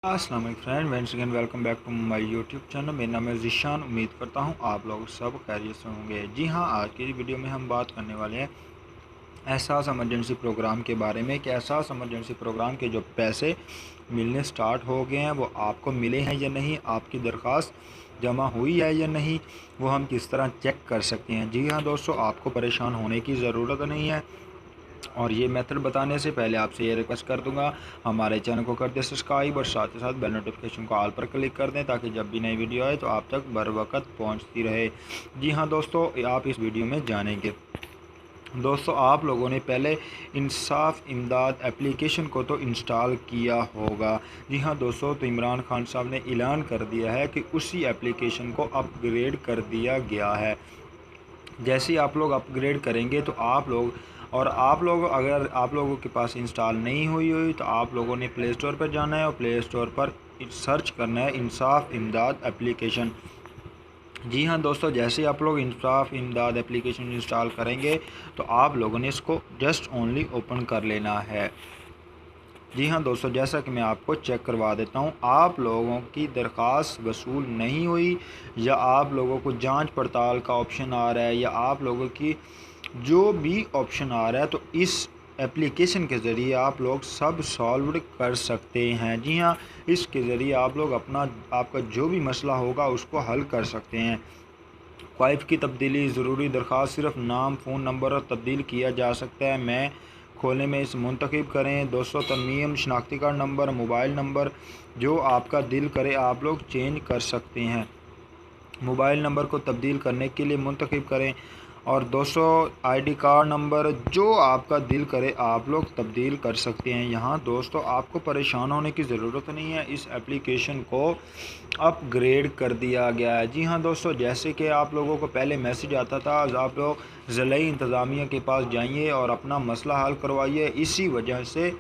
अस्सलाम वालेकुम friend, once again welcome back to my YouTube channel. मेरा नाम है ज़ीशान। उम्मीद करता हूँ आप लोग सब खैरियत से होंगे। जी हाँ, आज की वीडियो में हम बात करने वाले हैं एहसास इमरजेंसी प्रोग्राम के बारे में कि एहसास इमरजेंसी प्रोग्राम के जो पैसे मिलने स्टार्ट हो गए हैं वो आपको मिले हैं या नहीं, आपकी दरख्वास्त जमा हुई है या नहीं, वो हम किस तरह चेक कर सकते हैं। जी हाँ दोस्तों, आपको परेशान होने की ज़रूरत नहीं है। और ये मेथड बताने से पहले आपसे ये रिक्वेस्ट कर दूंगा, हमारे चैनल को कर दें सब्सक्राइब और साथ ही साथ बेल नोटिफिकेशन को ऑल पर क्लिक कर दें ताकि जब भी नई वीडियो आए तो आप तक बर वक्त पहुँचती रहे। जी हाँ दोस्तों, आप इस वीडियो में जानेंगे। दोस्तों, आप लोगों ने पहले इंसाफ इमदाद एप्लीकेशन को तो इंस्टॉल किया होगा। जी हाँ दोस्तों, तो इमरान खान साहब ने ऐलान कर दिया है कि उसी एप्लीकेशन को अपग्रेड कर दिया गया है। जैसे ही आप लोग अपग्रेड करेंगे तो आप लोग अगर आप लोगों के पास इंस्टॉल नहीं हुई तो आप लोगों ने प्ले स्टोर पर जाना है और प्ले स्टोर पर सर्च करना है इंसाफ इमदाद एप्लीकेशन। जी हाँ दोस्तों, जैसे आप लोग इंसाफ इमदाद एप्लीकेशन इंस्टॉल करेंगे तो आप लोगों ने इसको जस्ट ओनली ओपन कर लेना है। जी हाँ दोस्तों, जैसा कि मैं आपको चेक करवा देता हूँ, आप लोगों की दरख्वास्त वसूल नहीं हुई या आप लोगों को जांच पड़ताल का ऑप्शन आ रहा है या आप लोगों की जो भी ऑप्शन आ रहा है, तो इस एप्लीकेशन के ज़रिए आप लोग सब सॉल्व कर सकते हैं। जी हाँ, इसके ज़रिए आप लोग आपका जो भी मसला होगा उसको हल कर सकते हैं। वाइफ की तब्दीली ज़रूरी दरख्वास्त सिर्फ नाम, फ़ोन नंबर और तब्दील किया जा सकता है। मैं खोलने में इस मुंतखब करें। दोस्तों, तरमीम शनाख्ती कार्ड नंबर, मोबाइल नंबर जो आपका दिल करे आप लोग चेंज कर सकते हैं। मोबाइल नंबर को तब्दील करने के लिए मुंतखब करें। और दोस्तों, आईडी कार्ड नंबर जो आपका दिल करे आप लोग तब्दील कर सकते हैं। यहाँ दोस्तों, आपको परेशान होने की ज़रूरत नहीं है, इस एप्लीकेशन को अपग्रेड कर दिया गया है। जी हाँ दोस्तों, जैसे कि आप लोगों को पहले मैसेज आता था, आप लोग ज़िले इंतज़ामिया के पास जाइए और अपना मसला हल करवाइए। इसी वजह से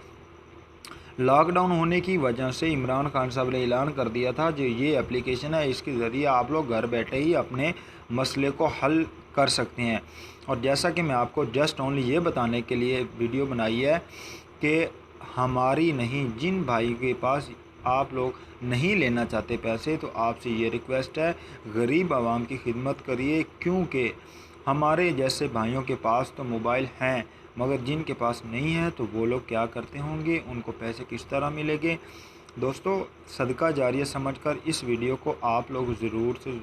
लॉकडाउन होने की वजह से इमरान खान साहब ने ऐलान कर दिया था जो ये एप्लीकेशन है, इसके ज़रिए आप लोग घर बैठे ही अपने मसले को हल कर सकते हैं। और जैसा कि मैं आपको जस्ट ओनली ये बताने के लिए वीडियो बनाई है कि हमारी नहीं, जिन भाई के पास आप लोग नहीं लेना चाहते पैसे, तो आपसे ये रिक्वेस्ट है, गरीब आवाम की खिदमत करिए। क्योंकि हमारे जैसे भाइयों के पास तो मोबाइल हैं, मगर जिनके पास नहीं है तो वो लोग क्या करते होंगे, उनको पैसे किस तरह मिलेंगे। दोस्तों, सदका जारिया समझकर इस वीडियो को आप लोग ज़रूर से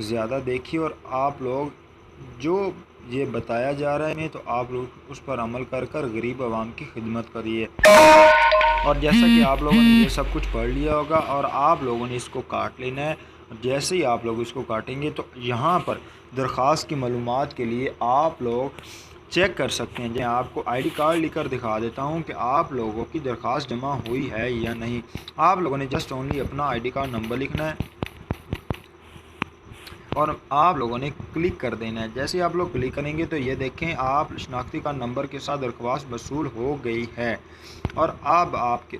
ज़्यादा देखिए और आप लोग जो ये बताया जा रहा है तो आप लोग उस पर अमल कर कर गरीब आवाम की खिदमत करिए। और जैसा कि आप लोगों ने ये सब कुछ पढ़ लिया होगा और आप लोगों ने इसको काट लेना है। जैसे ही आप लोग इसको काटेंगे तो यहाँ पर दरख्वास्त की मालूमात के लिए आप लोग चेक कर सकते हैं। मैं आपको आईडी कार्ड लिखकर दिखा देता हूँ कि आप लोगों की दरख्वास्त जमा हुई है या नहीं। आप लोगों ने जस्ट ओनली अपना आईडी कार्ड नंबर लिखना है और आप लोगों ने क्लिक कर देना है। जैसे आप लोग क्लिक करेंगे तो ये देखें, आप शनाख्ती कार्ड नंबर के साथ दरख्वास्त वसूल हो गई है। और अब आपके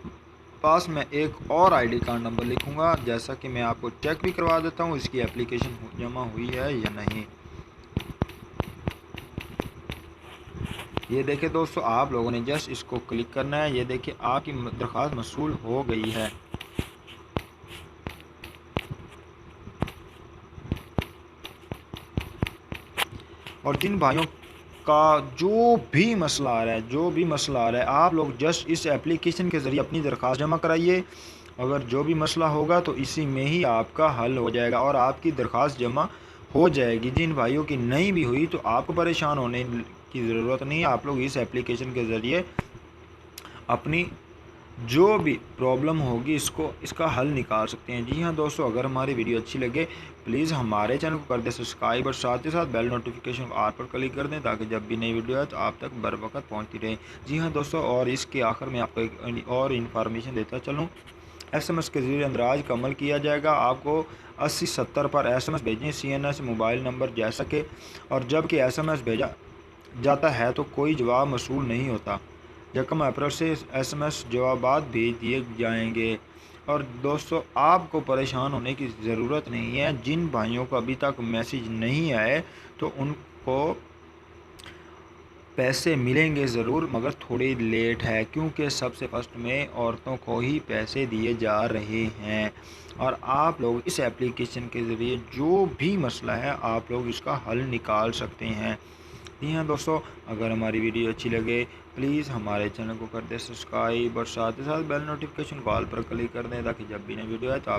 पास मैं एक और आईडी कार्ड नंबर लिखूंगा, जैसा कि मैं आपको चेक भी करवा देता हूँ इसकी एप्लीकेशन जमा हुई है या नहीं। ये देखिए दोस्तों, आप लोगों ने जस्ट इसको क्लिक करना है। ये देखिए, आपकी दरख्वास्त वसूल हो गई है। और जिन भाइयों का जो भी मसला आ रहा है आप लोग जस्ट इस एप्लीकेशन के ज़रिए अपनी दरख्वास्त जमा कराइए। अगर जो भी मसला होगा तो इसी में ही आपका हल हो जाएगा और आपकी दरख्वास्त जमा हो जाएगी। जिन भाइयों की नहीं भी हुई तो आपको परेशान होने की ज़रूरत नहीं है। आप लोग इस एप्लीकेशन के ज़रिए अपनी जो भी प्रॉब्लम होगी इसका हल निकाल सकते हैं। जी हाँ दोस्तों, अगर हमारी वीडियो अच्छी लगे प्लीज़ हमारे चैनल को कर दें सब्सक्राइब और साथ ही साथ बेल नोटिफिकेशन को ऑल पर क्लिक कर दें ताकि जब भी नई वीडियो आए तो आप तक बर वक्त पहुँचती रहे। जी हाँ दोस्तों, और इसके आखिर में आपको एक और इन्फॉर्मेशन देता चलूँ। एसएमएस के ज़रिए अंदराज का अमल किया जाएगा। आपको 8070 पर एसएमएस भेजें सीएनएस मोबाइल नंबर जैसा कि, और जब कि एसएमएस भेजा जाता है तो कोई जवाब मसूल नहीं होता। 1 अप्रैल से एसएमएस जवाबात भेज दिए जाएंगे। और दोस्तों, आपको परेशान होने की ज़रूरत नहीं है। जिन भाइयों को अभी तक मैसेज नहीं आए तो उनको پیسے ملیں گے ضرور، مگر تھوڑی لیٹ ہے، کیونکہ سب سے فرسٹ میں عورتوں کو ہی پیسے دیے جا رہے ہیں۔ اور آپ لوگ اس اپلیکیشن کے ذریعے جو بھی مسئلہ ہے آپ لوگ اس کا حل نکال سکتے ہیں۔ جی ہاں دوستو، اگر ہماری ویڈیو اچھی لگے پلیز ہمارے چینل کو کر دیں سبسکرائب، اور ساتھ ہی ساتھ بیل نوٹیفکیشن کال پر کلک کر دیں، تاکہ جب بھی نئی ویڈیو آئے تو